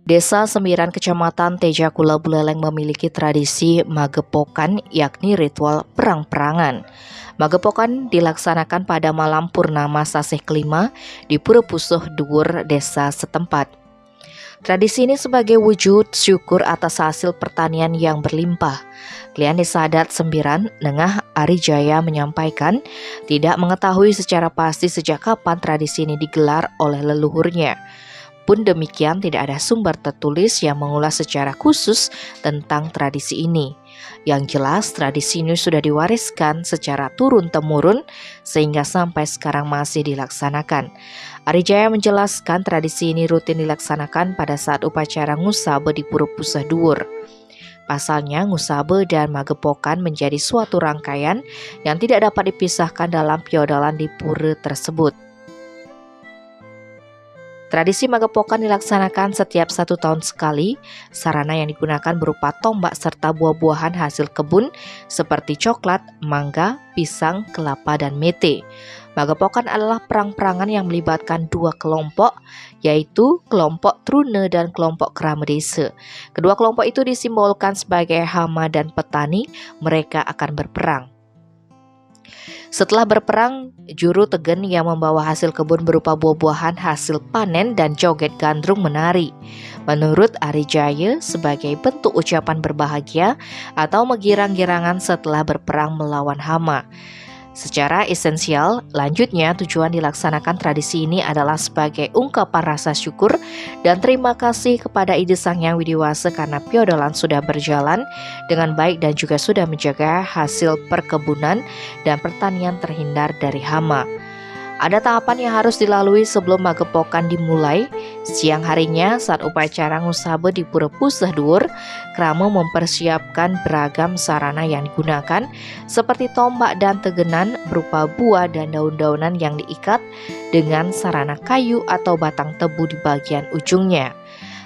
Desa Sembiran Kecamatan Tejakula Buleleng memiliki tradisi Magepokan, yakni ritual perang-perangan. Magepokan dilaksanakan pada malam purnama sasih kelima di Pura Pusuh Dhuwur desa setempat. Tradisi ini sebagai wujud syukur atas hasil pertanian yang berlimpah. Klian Desa Adat Sembiran, Nengah Arijaya menyampaikan tidak mengetahui secara pasti sejak kapan tradisi ini digelar oleh leluhurnya. Pun demikian, tidak ada sumber tertulis yang mengulas secara khusus tentang tradisi ini. Yang jelas, tradisi ini sudah diwariskan secara turun-temurun sehingga sampai sekarang masih dilaksanakan. Arijaya menjelaskan tradisi ini rutin dilaksanakan pada saat upacara ngusabe di Pura Pusuh Dhuwur. Pasalnya, ngusabe dan magepokan menjadi suatu rangkaian yang tidak dapat dipisahkan dalam piodalan di pura tersebut. Tradisi Magepokan dilaksanakan setiap 1 tahun sekali. Sarana yang digunakan berupa tombak serta buah-buahan hasil kebun seperti coklat, mangga, pisang, kelapa, dan mete. Magepokan adalah perang-perangan yang melibatkan 2 kelompok, yaitu kelompok Trune dan kelompok Krama Desa. Kedua kelompok itu disimbolkan sebagai hama dan petani. Mereka akan berperang. Setelah berperang, juru tegen yang membawa hasil kebun berupa buah-buahan hasil panen dan joget gandrung menari. Menurut Arijaya, sebagai bentuk ucapan berbahagia atau menggirang-girangan setelah berperang melawan hama. Secara esensial, lanjutnya tujuan dilaksanakan tradisi ini adalah sebagai ungkapan rasa syukur dan terima kasih kepada Ide Sang Hyang Widiwasa karena piodalan sudah berjalan dengan baik dan juga sudah menjaga hasil perkebunan dan pertanian terhindar dari hama. Ada tahapan yang harus dilalui sebelum Magepokan dimulai. Siang harinya saat upacara ngusabe di Pura Pusuh Dhuwur, Krama mempersiapkan beragam sarana yang digunakan seperti tombak dan tegenan berupa buah dan daun-daunan yang diikat dengan sarana kayu atau batang tebu di bagian ujungnya.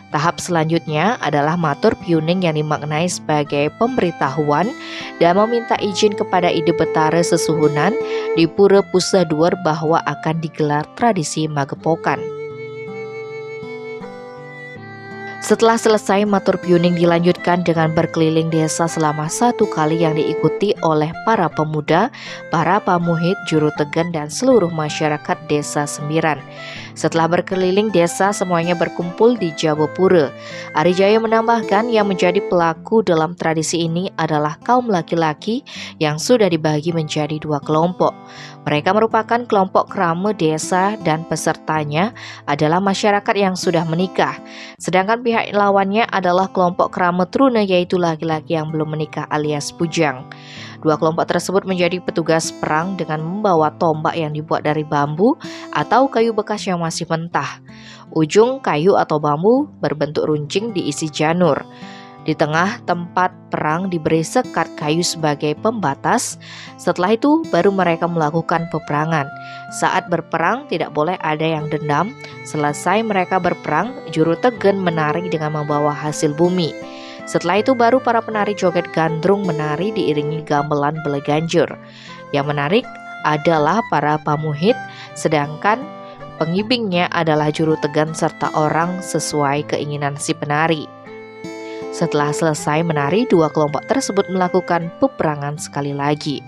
Tahap selanjutnya adalah matur piuning yang dimaknai sebagai pemberitahuan dan meminta izin kepada Ide Betara Sesuhunan di Pura Pusuh Dhuwur bahwa akan digelar tradisi Magepokan. Setelah selesai, matur piuning dilanjutkan dengan berkeliling desa selama 1 kali yang diikuti oleh para pemuda, para pamuhit, juru tegen, dan seluruh masyarakat desa Sembiran. Setelah berkeliling desa, semuanya berkumpul di Jabapura. Arijaya menambahkan yang menjadi pelaku dalam tradisi ini adalah kaum laki-laki yang sudah dibagi menjadi 2 kelompok. Mereka merupakan kelompok krama desa dan pesertanya adalah masyarakat yang sudah menikah. Sedangkan pihak lawannya adalah kelompok krama truna, yaitu laki-laki yang belum menikah alias bujang. 2 kelompok tersebut menjadi petugas perang dengan membawa tombak yang dibuat dari bambu atau kayu bekas yang masih mentah. Ujung kayu atau bambu berbentuk runcing diisi janur. Di tengah tempat perang diberi sekat kayu sebagai pembatas. Setelah itu baru mereka melakukan peperangan. Saat berperang tidak boleh ada yang dendam. Selesai mereka berperang, juru tegen menari dengan membawa hasil bumi. Setelah itu baru para penari joget gandrung menari diiringi gamelan beleganjur. Yang menarik adalah para pamuhit, sedangkan pengibingnya adalah juru tegen serta orang sesuai keinginan si penari. Setelah selesai menari, 2 kelompok tersebut melakukan peperangan sekali lagi.